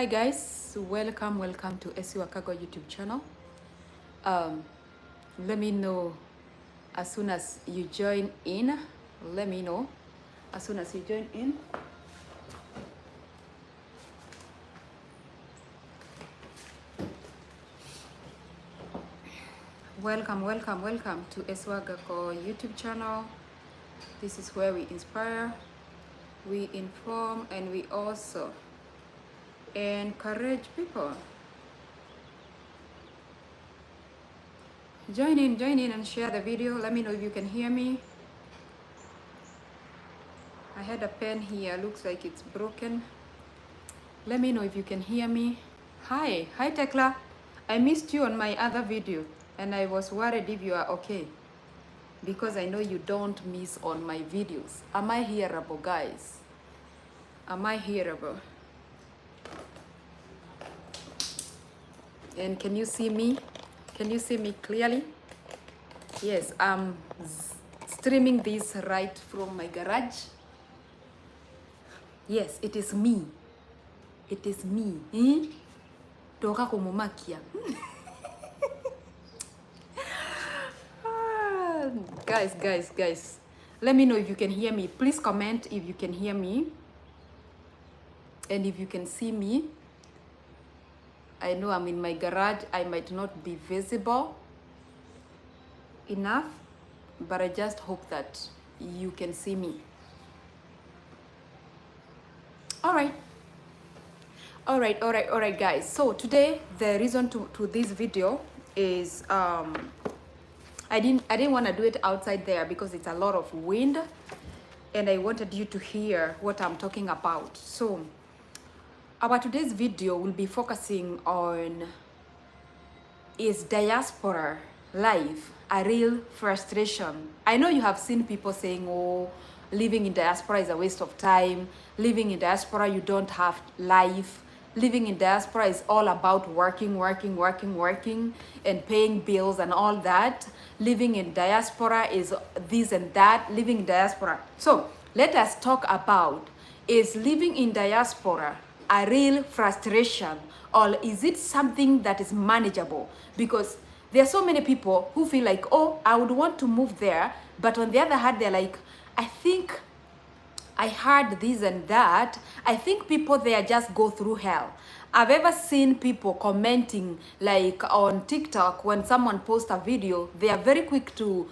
Hi guys, welcome to SC Wakago YouTube channel. Let me know as soon as you join in. Let me know as soon as you join in. Welcome to SC Wakago YouTube channel. This is where we inspire, we inform, and we also encourage people. Join in and share the video. Let me know if you can hear me. I had a pen here, looks like it's broken. Let me know if you can hear me. Hi Tekla. I missed you on my other video and I was worried if you are okay, because I know you don't miss on my videos. Am I hearable, guys? Am I hearable? And can you see me? Can you see me clearly? Yes, I'm streaming this right from my garage. Yes, it is me. It is me. Toka kumumakia. Guys. Let me know if you can hear me. Please comment if you can hear me. And if you can see me. I know I'm in my garage. I might not be visible enough, but I just hope that you can see me. All right guys. So today the reason to this video is I didn't want to do it outside there because it's a lot of wind and I wanted you to hear what I'm talking about. So our today's video will be focusing on, is diaspora life a real frustration? I know you have seen people saying, oh, living in diaspora is a waste of time. Living in diaspora, you don't have life. Living in diaspora is all about working and paying bills and all that. Living in diaspora is this and that. Living in diaspora. So let us talk about, is living in diaspora a real frustration, or is it something that is manageable? Because there are so many people who feel like, oh, I would want to move there, but on the other hand, they're like, I think I heard this and that. I think people there just go through hell. I've ever seen people commenting, like on TikTok, when someone posts a video, they are very quick to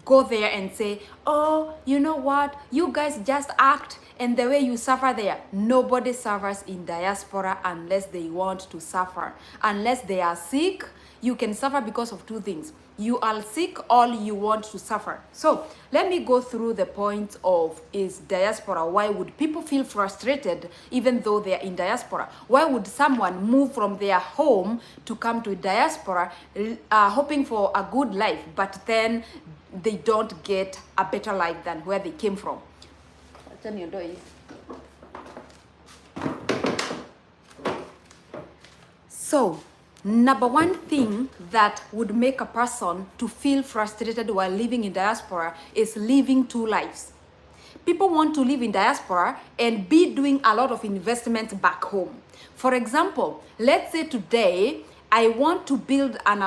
go there and say, oh, you know what, you guys just act, and the way you suffer there. Nobody suffers in diaspora unless they want to suffer. Unless they are sick, you can suffer because of two things. You are sick or you want to suffer. So let me go through the points of, is diaspora, why would people feel frustrated even though they are in diaspora? Why would someone move from their home to come to diaspora hoping for a good life, but then they don't get a better life than where they came from? So number one thing that would make a person to feel frustrated while living in diaspora is living two lives. People want to live in diaspora and be doing a lot of investments back home. For example, let's say today I want to build an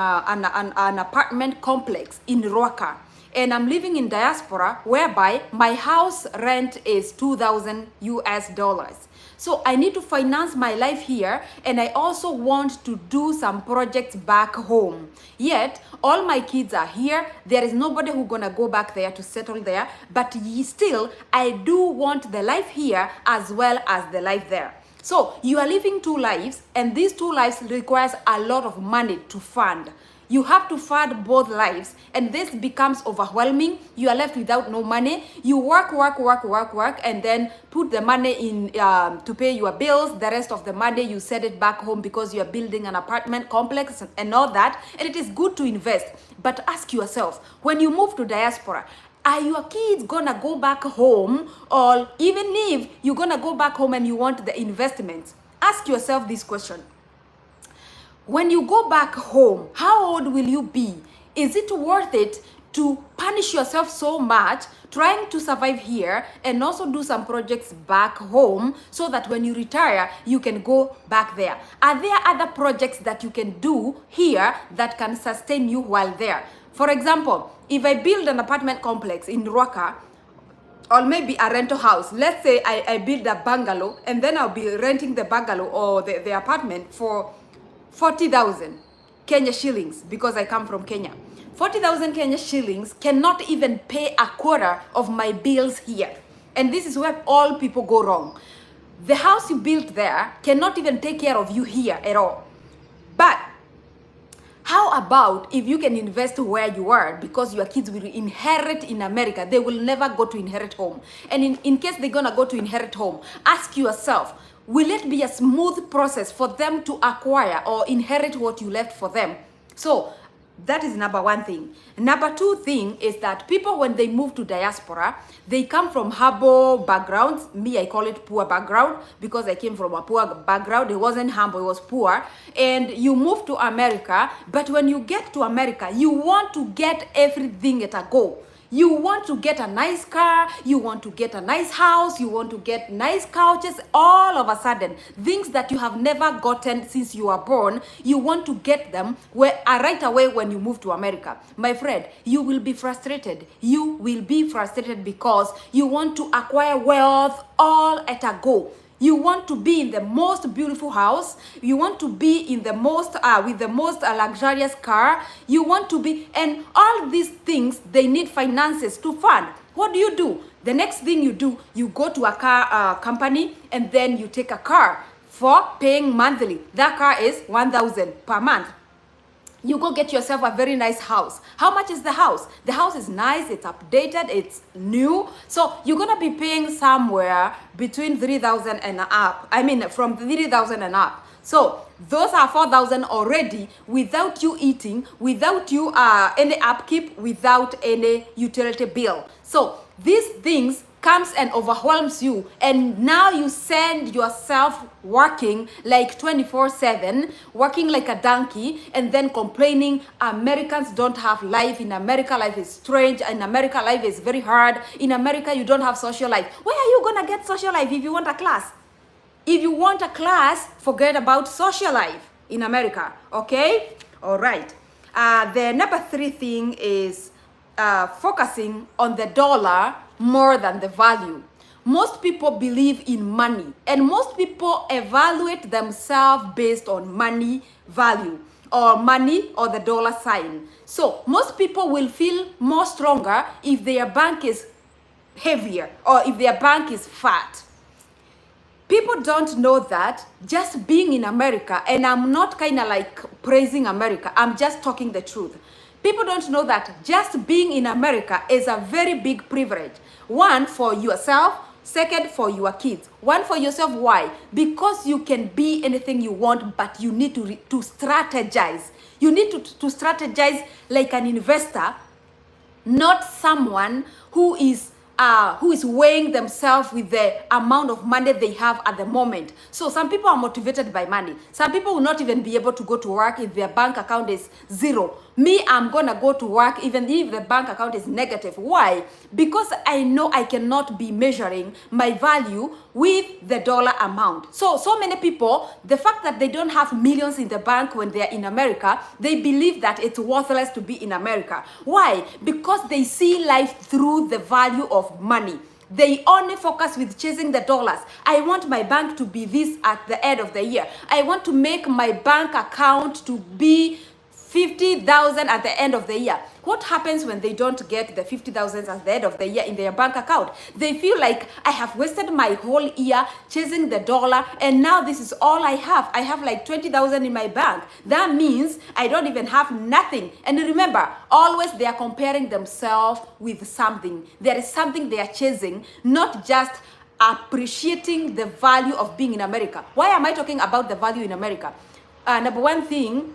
apartment complex in Ruaka, and I'm living in diaspora whereby my house rent is $2,000 US. So I need to finance my life here, and I also want to do some projects back home. Yet all my kids are here. There is nobody who's gonna go back there to settle there, but still I do want the life here as well as the life there. So you are living two lives, and these two lives requires a lot of money to fund. You have to fund both lives, and this becomes overwhelming. You are left without no money. You work, and then put the money in to pay your bills. The rest of the money you send it back home because you are building an apartment complex and all that. And it is good to invest, but ask yourself, when you move to diaspora, are your kids gonna go back home? Or even if you're gonna go back home and you want the investments, ask yourself this question. When you go back home, how old will you be? Is it worth it to punish yourself so much trying to survive here and also do some projects back home so that when you retire, you can go back there? Are there other projects that you can do here that can sustain you while there? For example, if I build an apartment complex in Ruaka, or maybe a rental house, let's say I build a bungalow and then I'll be renting the bungalow or the apartment for 40,000 Kenya shillings because I come from Kenya. 40,000 Kenya shillings cannot even pay a quarter of my bills here. And this is where all people go wrong. The house you built there cannot even take care of you here at all. But how about if you can invest where you are, because your kids will inherit in America? They will never go to inherit home. And in case they're gonna go to inherit home, ask yourself, will it be a smooth process for them to acquire or inherit what you left for them? So that is number one thing. Number two thing is that people, when they move to diaspora, they come from humble backgrounds. Me, I call it poor background because I came from a poor background. It wasn't humble, it was poor. And you move to America, but when you get to America, you want to get everything at a go. You want to get a nice car, you want to get a nice house, you want to get nice couches, all of a sudden, things that you have never gotten since you were born, you want to get them right away when you move to America. My friend, you will be frustrated. You will be frustrated because you want to acquire wealth all at a go. You want to be in the most beautiful house. You want to be in the most with the most luxurious car. You want to be, and all these things, they need finances to fund. What do? The next thing you do, you go to a car company and then you take a car for paying monthly. That car is 1,000 per month. You go get yourself a very nice house. How much is the house? The house is nice, it's updated, it's new. So you're gonna be paying somewhere between 3,000 and up. I mean, from 3,000 and up. So those are 4,000 already without you eating, without you any upkeep, without any utility bill. So these things comes and overwhelms you, and now you send yourself working like 24/7, working like a donkey, and then complaining Americans don't have life. In America, life is strange. In America, life is very hard. In America, you don't have social life. Where are you gonna get social life if you want a class? If you want a class, forget about social life in America, okay? All right. The number 3 thing is focusing on the dollar more than the value. Most people believe in money, and most people evaluate themselves based on money value, or money or the dollar sign. So most people will feel more stronger if their bank is heavier or if their bank is fat. People don't know that just being in America, and I'm not kind of like praising America, I'm just talking the truth. People don't know that just being in America is a very big privilege. One, for yourself. Second, for your kids. One, for yourself. Why? Because you can be anything you want, but you need to strategize. You need to strategize like an investor, not someone who is weighing themselves with the amount of money they have at the moment. So some people are motivated by money. Some people will not even be able to go to work if their bank account is zero. Me, I'm gonna go to work even if the bank account is negative. Why? Because I know I cannot be measuring my value with the dollar amount. So many people, the fact that they don't have millions in the bank when they're in America, they believe that it's worthless to be in America. Why? Because they see life through the value of money. They only focus with chasing the dollars. I want my bank to be this at the end of the year. I want to make my bank account to be 50,000 at the end of the year. What happens when they don't get the 50,000 at the end of the year in their bank account? They feel like I have wasted my whole year chasing the dollar, and now this is all I have. I have like 20,000 in my bank. That means I don't even have nothing. And remember, always they are comparing themselves with something. There is something they are chasing, not just appreciating the value of being in America. Why am I talking about the value in America? Number one thing,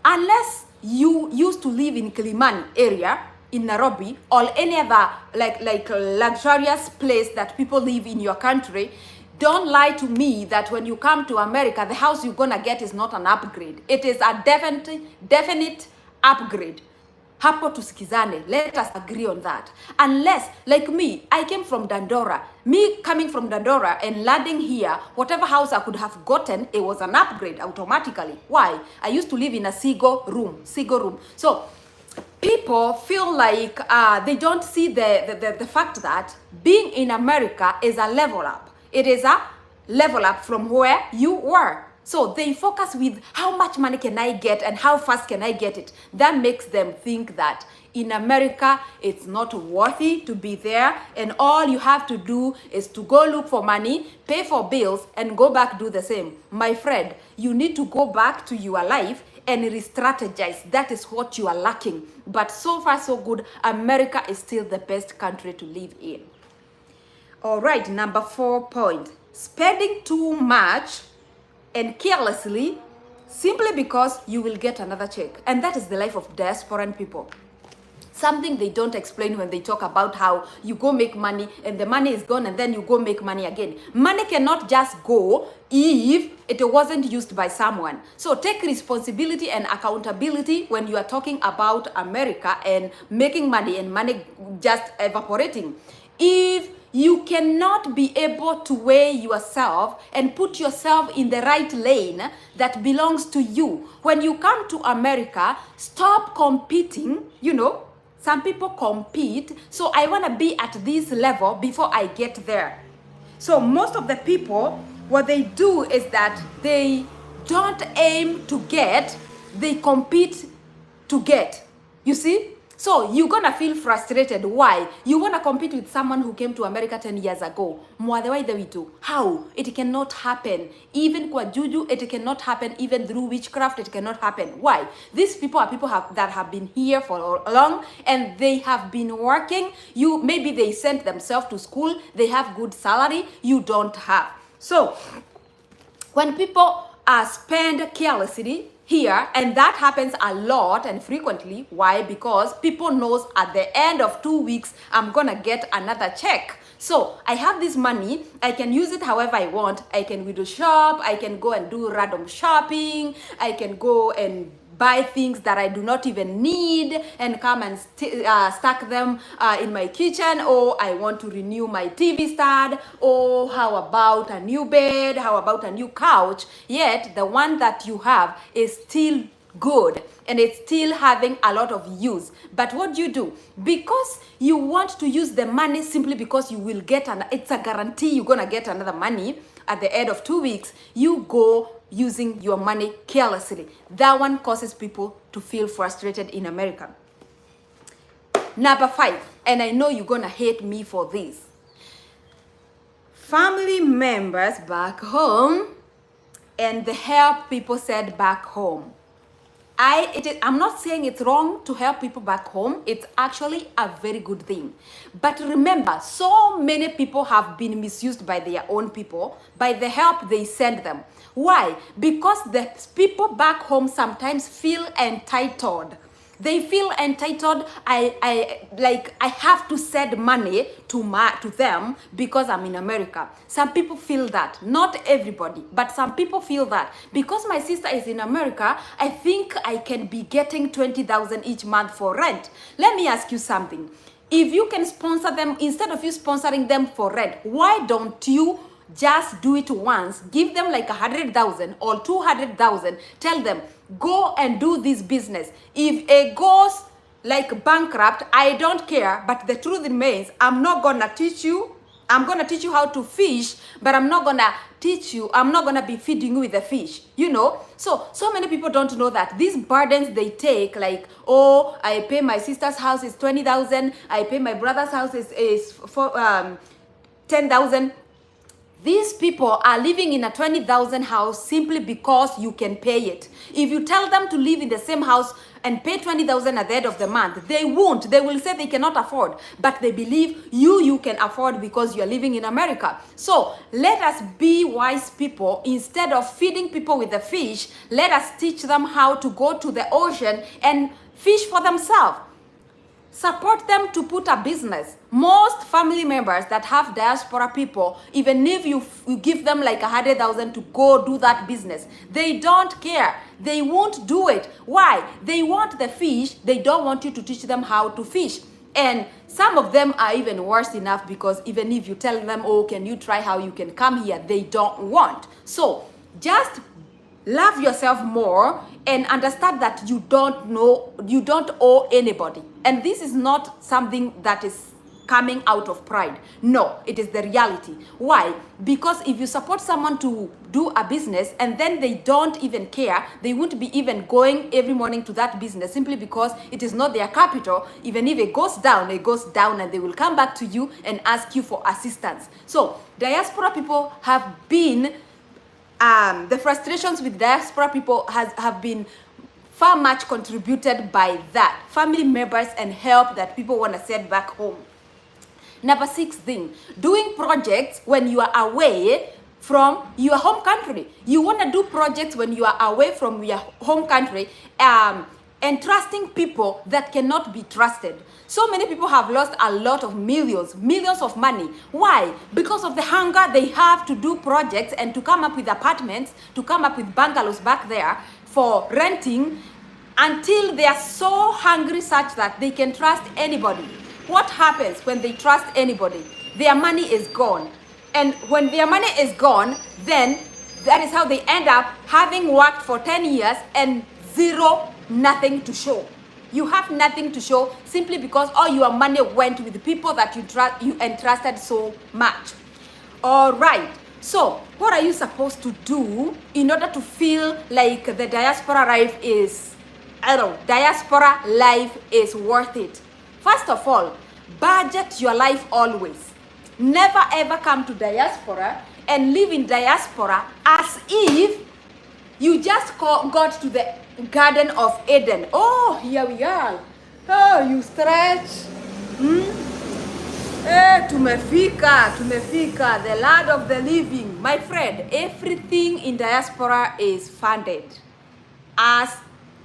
unless you used to live in Kilimani area in Nairobi or any other like luxurious place that people live in your country, don't lie to me that when you come to America, the house you're gonna get is not an upgrade. It is a definite upgrade. Hapo tusikizane. Let us agree on that. Unless, like me, I came from Dandora. Me coming from Dandora and landing here, whatever house I could have gotten, it was an upgrade automatically. Why? I used to live in a single room. So people feel like they don't see the fact that being in America is a level up. It is a level up from where you were. So they focus with how much money can I get and how fast can I get it. That makes them think that in America, it's not worthy to be there, and all you have to do is to go look for money, pay for bills, and go back do the same. My friend, you need to go back to your life and re-strategize. That is what you are lacking. But so far, so good. America is still the best country to live in. All right, number 4 point. Spending too much and carelessly simply because you will get another check. And that is the life of diasporan people. Something they don't explain when they talk about how you go make money and the money is gone and then you go make money again. Money cannot just go if it wasn't used by someone. So take responsibility and accountability when you are talking about America and making money and money just evaporating. If you cannot be able to weigh yourself and put yourself in the right lane that belongs to you, when you come to America, stop competing. You know, some people compete, so I want to be at this level before I get there. So most of the people, what they do is that they don't aim to get, they compete to get. You see? So you're gonna feel frustrated. Why? You wanna compete with someone who came to America 10 years ago. How? It cannot happen. Even kwa juju, it cannot happen. Even through witchcraft, it cannot happen. Why? These people are people that have been here for long and they have been working. Maybe they sent themselves to school. They have good salary. You don't have. So when people spend carelessly here, and that happens a lot and frequently. Why? Because people knows at the end of 2 weeks, I'm gonna get another check. So I have this money, I can use it however I want. I can window shop, I can go and do random shopping, I can go and buy things that I do not even need and come and stack them in my kitchen. Or I want to renew my TV stand. Or how about a new bed? How about a new couch? Yet the one that you have is still good and it's still having a lot of use. But what do? Because you want to use the money simply because you will get it's a guarantee you're gonna get another money at the end of 2 weeks, you go using your money carelessly. That one causes people to feel frustrated in America. Number 5, and I know you're gonna hate me for this. Family members back home and the help people said back home. I'm not saying it's wrong to help people back home. It's actually a very good thing. But remember, so many people have been misused by their own people, by the help they send them. Why? Because the people back home sometimes feel entitled. They feel entitled. I have to send money to them because I'm in America. Some people feel that. Not everybody, but some people feel that. Because my sister is in America, I think I can be getting 20,000 each month for rent. Let me ask you something. If you can sponsor them, instead of you sponsoring them for rent, why don't you just do it once? Give them like 100,000 or 200,000. Tell them, go and do this business. If it goes like bankrupt, I don't care. But the truth remains, I'm not gonna teach you. I'm gonna teach you how to fish, but I'm not gonna be feeding you with the fish, you know? So many people don't know that these burdens they take, like, oh, I pay my sister's house is 20,000, I pay my brother's house is 10,000. These people are living in a 20,000 house simply because you can pay it. If you tell them to live in the same house and pay 20,000 at the end of the month, they won't. They will say they cannot afford. But they believe you can afford because you are living in America. So let us be wise people. Instead of feeding people with the fish, let us teach them how to go to the ocean and fish for themselves. Support them to put a business. Most family members that have diaspora people, even if you give them like 100,000 to go do that business, they don't care. They won't do it. Why? They want the fish. They don't want you to teach them how to fish. And some of them are even worse enough, because even if you tell them, oh, can you try how you can come here, they don't want. So just love yourself more and understand that you don't owe anybody. And this is not something that is coming out of pride. No, it is the reality. Why? Because if you support someone to do a business and then they don't even care, they won't be even going every morning to that business simply because it is not their capital. Even if it goes down and they will come back to you and ask you for assistance. So diaspora people have been the frustrations with diaspora people have been far much contributed by that. Family members and help that people want to send back home. Number 6 thing, doing projects when you are away from your home country. You want to do projects when you are away from your home country, and trusting people that cannot be trusted. So many people have lost a lot of millions of money. Why? Because of the hunger they have to do projects and to come up with apartments, to come up with bungalows back there for renting, until they are so hungry such that they can trust anybody. What happens when they trust anybody? Their money is gone. And when their money is gone, then that is how they end up having worked for 10 years and nothing to show. You have nothing to show simply because all your money went with the people that you entrusted so much. All right. So what are you supposed to do in order to feel like the diaspora life is, diaspora life is worth it? First of all, budget your life always. Never ever come to diaspora and live in diaspora as if you just got to the Garden of Eden. Oh, here we are. Oh, you stretch. Tumefika, the land of the living. My friend, everything in diaspora is funded, as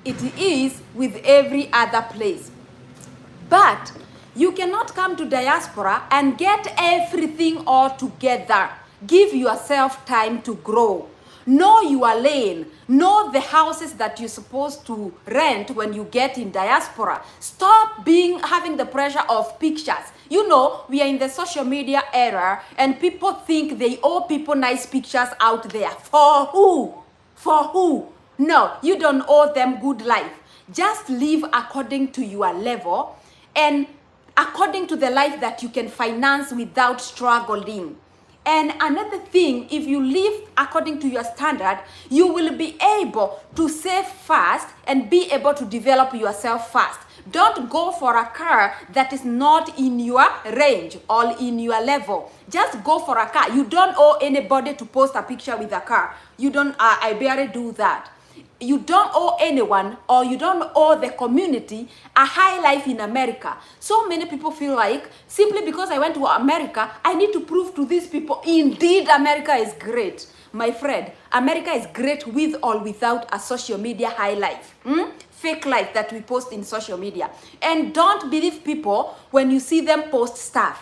it is with every other place. But you cannot come to diaspora and get everything all together. Give yourself time to grow. Know your lane. Know the houses that you're supposed to rent when you get in diaspora. Stop having the pressure of pictures. You know, we are in the social media era and people think they owe people nice pictures out there. For who? For who? No, you don't owe them good life. Just live according to your level and according to the life that you can finance without struggling. And another thing, if you live according to your standard, you will be able to save fast and be able to develop yourself fast. Don't go for a car that is not in your range or in your level. Just go for a car. You don't owe anybody to post a picture with a car. You don't, I barely do that. You don't owe anyone, or you don't owe the community a high life in America. So many people feel like simply because I went to America, I need to prove to these people, indeed, America is great. My friend, America is great with or without a social media high life. Fake life that we post in social media. And don't believe people when you see them post stuff.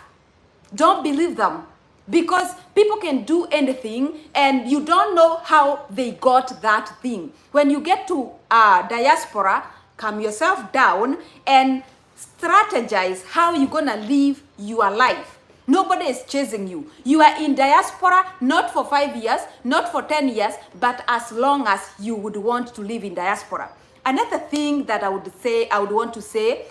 Don't believe them. Because people can do anything and you don't know how they got that thing. When you get to diaspora, calm yourself down and strategize how you're gonna live your life. Nobody is chasing you. You are in diaspora not for 5 years, not for 10 years, but as long as you would want to live in diaspora. Another thing that I would want to say,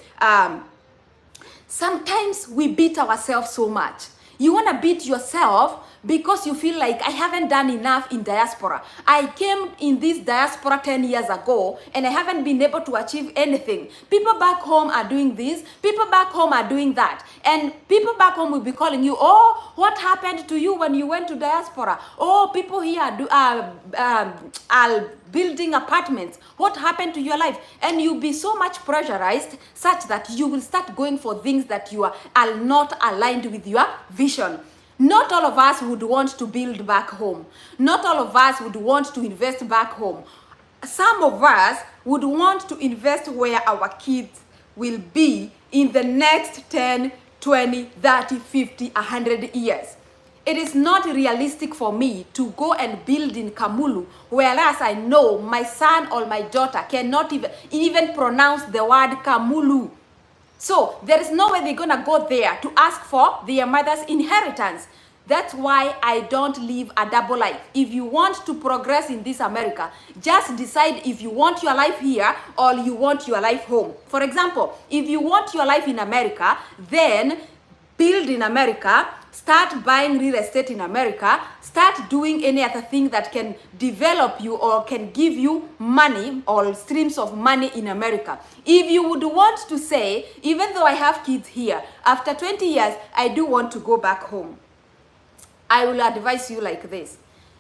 sometimes we beat ourselves so much. You want to beat yourself because you feel like I haven't done enough in diaspora. I came in this diaspora 10 years ago and I haven't been able to achieve anything. People back home are doing this. People back home are doing that. And people back home will be calling you, oh, what happened to you when you went to diaspora? Oh, people here are building apartments. What happened to your life? And you'll be so much pressurized such that you will start going for things that you are not aligned with your vision. Not all of us would want to build back home. Not all of us would want to invest back home. Some of us would want to invest where our kids will be in the next 10, 20, 30, 50, 100 years. It is not realistic for me to go and build in Kamulu, whereas I know my son or my daughter cannot even pronounce the word Kamulu. So there is no way they're gonna go there to ask for their mother's inheritance. That's why I don't live a double life. If you want to progress in this America, just decide if you want your life here or you want your life home. For example, if you want your life in America, then build in America, start buying real estate in America, start doing any other thing that can develop you or can give you money or streams of money in America. If you would want to say, even though I have kids here, after 20 years, I do want to go back home, I will advise you like this.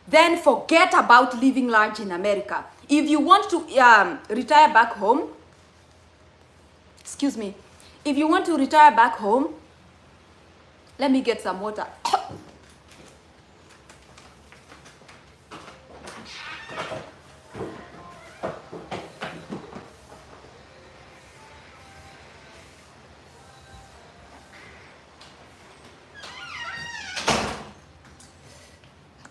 Then forget about living large in America. If you want to retire back home, excuse me, if you want to retire back home, let me get some water.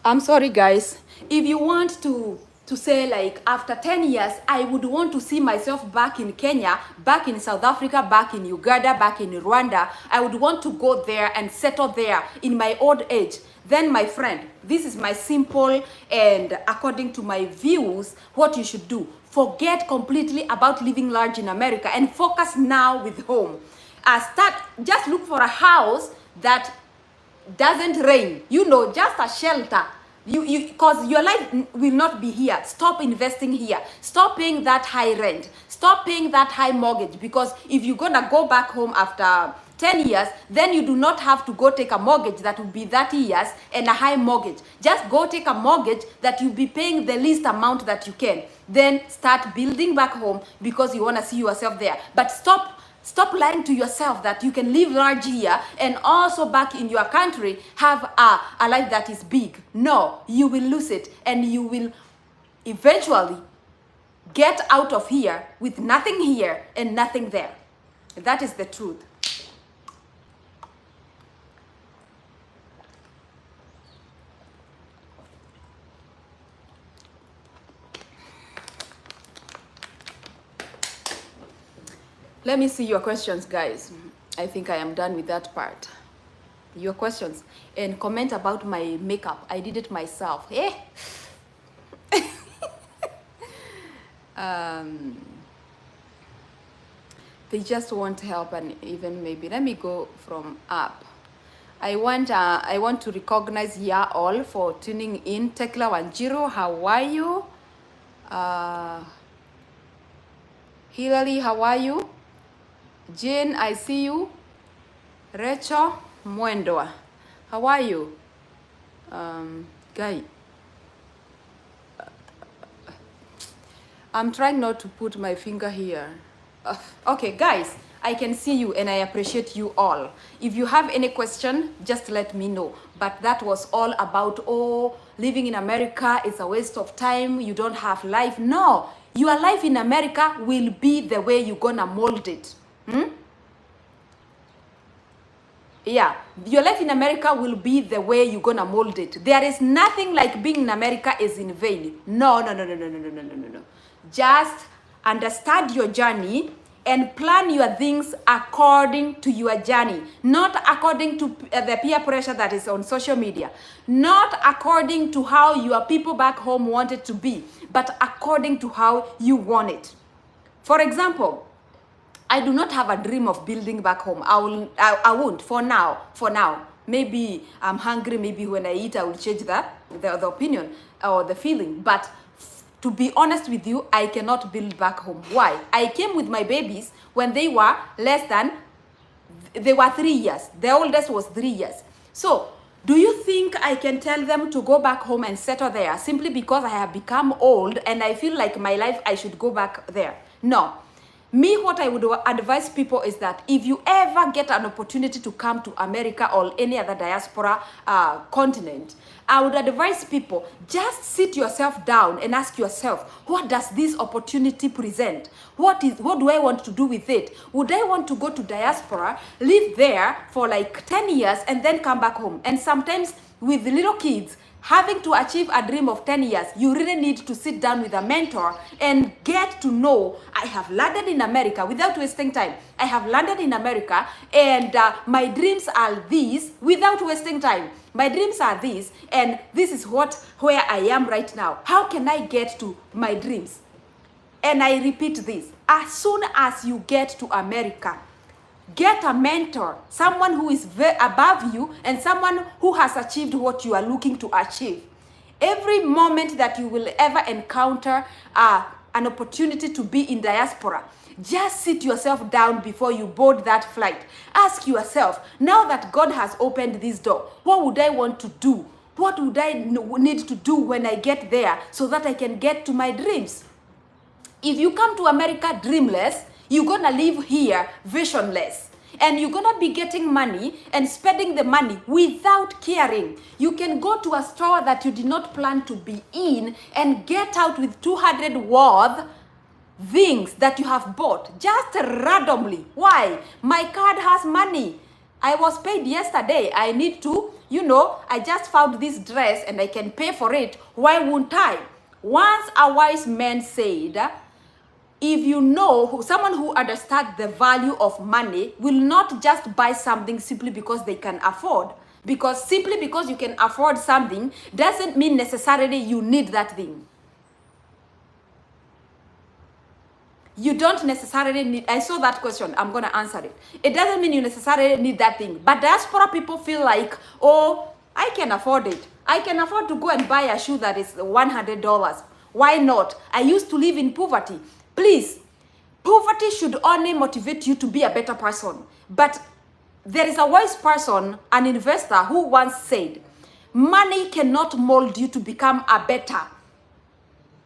I'm sorry guys. If you want to say like after 10 years, I would want to see myself back in Kenya, back in South Africa, back in Uganda, back in Rwanda. I would want to go there and settle there in my old age. Then my friend, this is my simple and according to my views, what you should do. Forget completely about living large in America and focus now with home. Just look for a house that doesn't rain, you know, just a shelter. Because your life will not be here. Stop investing here. Stop paying that high rent. Stop paying that high mortgage, because if you're gonna go back home after 10 years, then you do not have to go take a mortgage that will be 30 years and a high mortgage. Just go take a mortgage that you'll be paying the least amount that you can. Then start building back home because you wanna see yourself there. But stop lying to yourself that you can live large here and also back in your country have a life that is big. No, you will lose it and you will eventually get out of here with nothing here and nothing there. That is the truth. Let me see your questions, guys. I think I am done with that part. Your questions. And comment about my makeup. I did it myself. Eh? They just want help, and even maybe, let me go from up. I want to recognize ya all for tuning in. Tekla Wanjiro, how are you? Hilary, how are you? Jane, I see you. Rachel Mwendwa, how are you? Guy, I'm trying not to put my finger here. Okay, guys, I can see you and I appreciate you all. If you have any question, just let me know. But that was all about, oh, living in America is a waste of time. You don't have life. No, your life in America will be the way you're gonna mold it. Yeah, your life in America will be the way you're gonna mold it. There is nothing like being in America is in vain. No. Just understand your journey and plan your things according to your journey, not according to the peer pressure that is on social media, not according to how your people back home want it to be, but according to how you want it. For example, I do not have a dream of building back home. I won't for now. Maybe I'm hungry. Maybe when I eat, I will change the opinion or the feeling. But to be honest with you, I cannot build back home. Why? I came with my babies when they were they were 3 years. The oldest was 3 years. So do you think I can tell them to go back home and settle there simply because I have become old and I feel like my life, I should go back there? No. Me, what I would advise people is that if you ever get an opportunity to come to America or any other diaspora continent, I would advise people, just sit yourself down and ask yourself, what does this opportunity present? What do I want to do with it? Would I want to go to diaspora, live there for like 10 years and then come back home? And sometimes with little kids, having to achieve a dream of 10 years, you really need to sit down with a mentor and get to know, I have landed in America without wasting time. I have landed in America and my dreams are these without wasting time. My dreams are these and this is where I am right now. How can I get to my dreams? And I repeat this, as soon as you get to America, get a mentor, someone who is above you and someone who has achieved what you are looking to achieve. Every moment that you will ever encounter an opportunity to be in diaspora, just sit yourself down before you board that flight. Ask yourself, now that God has opened this door, what would I want to do? What would I need to do when I get there so that I can get to my dreams? If you come to America dreamless, you're gonna live here visionless. And you're gonna be getting money and spending the money without caring. You can go to a store that you did not plan to be in and get out with 200 worth things that you have bought just randomly. Why? My card has money. I was paid yesterday. I need to, I just found this dress and I can pay for it. Why won't I? Once a wise man said, if you know someone who understands the value of money will not just buy something simply because they can afford. Because simply because you can afford something doesn't mean necessarily you need that thing. You don't necessarily need, I saw that question, I'm going to answer it. It doesn't mean you necessarily need that thing. But diaspora people feel like, oh, I can afford it. I can afford to go and buy a shoe that is $100. Why not? I used to live in poverty. Please, poverty should only motivate you to be a better person. But there is a wise person, an investor, who once said, money cannot mold you to become a better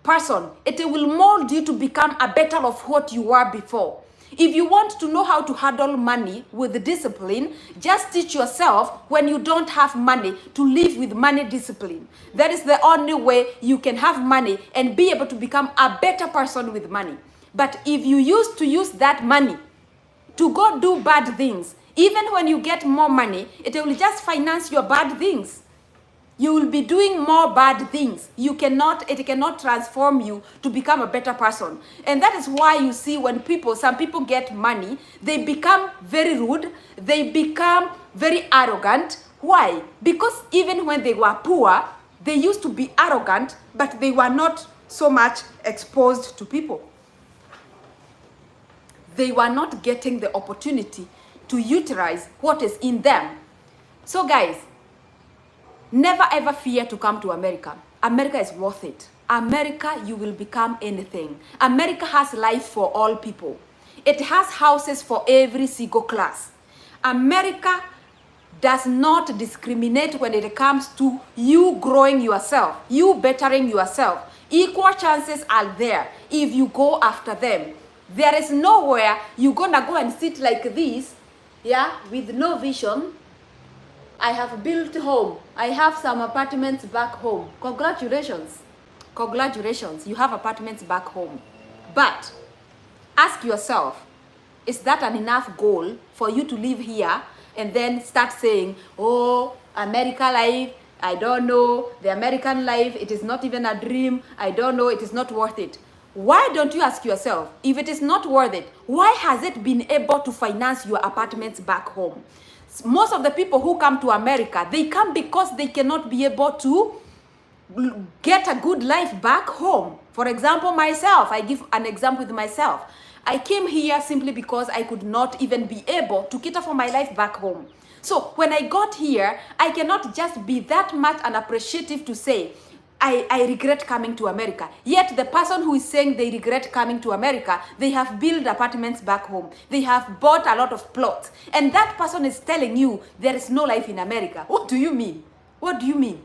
person. It will mold you to become a better of what you were before. If you want to know how to handle money with discipline, just teach yourself when you don't have money to live with money discipline. That is the only way you can have money and be able to become a better person with money. But if you used to use that money to go do bad things, even when you get more money, it will just finance your bad things. You will be doing more bad things. It cannot transform you to become a better person. And that is why you see when some people get money, they become very rude, they become very arrogant. Why? Because even when they were poor, they used to be arrogant, but they were not so much exposed to people. They were not getting the opportunity to utilize what is in them. So guys, never ever fear to come to America. America is worth it. America, you will become anything. America has life for all people. It has houses for every single class. America does not discriminate when it comes to you growing yourself, you bettering yourself. Equal chances are there if you go after them. There is nowhere you're gonna go and sit like this, with no vision. I have built home. I have some apartments back home. Congratulations. Congratulations. You have apartments back home. But ask yourself, is that an enough goal for you to live here and then start saying, oh, America life, I don't know. The American life, it is not even a dream. I don't know. It is not worth it. Why don't you ask yourself, if it is not worth it, why has it been able to finance your apartments back home? Most of the people who come to America, they come because they cannot be able to get a good life back home. For example, myself, I give an example with myself. I came here simply because I could not even be able to cater for my life back home. So when I got here, I cannot just be that much unappreciative to say, I regret coming to America. Yet the person who is saying they regret coming to America, they have built apartments back home. They have bought a lot of plots. And that person is telling you there is no life in America. What do you mean? What do you mean?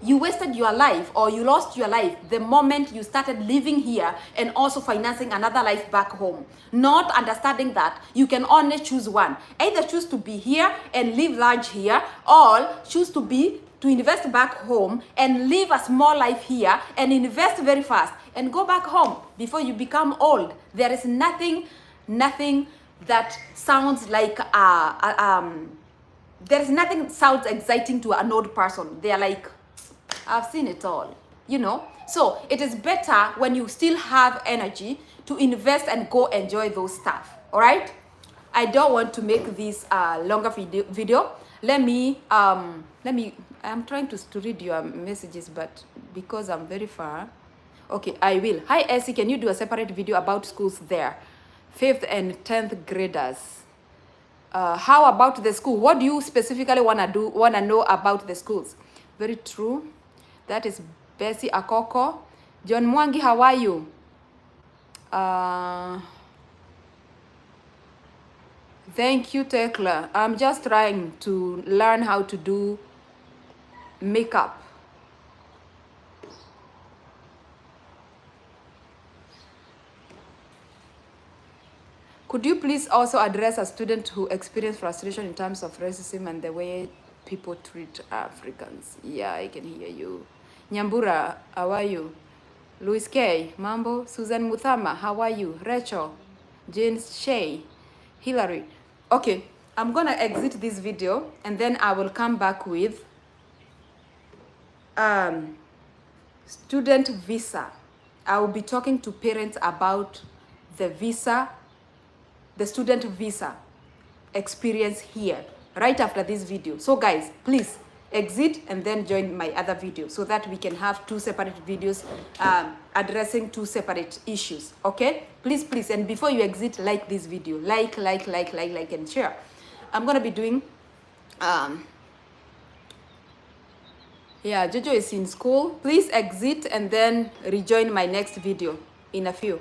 You wasted your life, or you lost your life the moment you started living here and also financing another life back home. Not understanding that you can only choose one. Either choose to be here and live large here, or choose to invest back home and live a small life here and invest very fast and go back home before you become old. There is nothing that sounds like there's nothing sounds exciting to an old person. They are like, I've seen it all, you know. So it is better when you still have energy to invest and go enjoy those stuff. All right. I don't want to make this longer video. Let me I'm trying to read your messages, but because I'm very far. Okay, I will. Hi Essie, can you do a separate video about schools there? 5th and 10th graders. How about the school? What do you specifically wanna know about the schools? Very true. That is Bessie Akoko. John Mwangi, how are you? Thank you, Tekla. I'm just trying to learn how to do makeup. Could you please also address a student who experienced frustration in terms of racism and the way people treat Africans? Yeah, I can hear you. Nyambura, how are you? Louis K, Mambo. Susan Muthama, how are you? Rachel, Jane Shea, Hillary. Okay, I'm gonna exit this video and then I will come back with student visa. I will be talking to parents about the student visa experience here right after this video. So guys, please exit and then join my other video so that we can have 2 separate videos addressing 2 separate issues. Okay, please, and before you exit, like this video, like and share. I'm gonna be doing yeah, Jojo is in school. Please exit and then rejoin my next video in a few.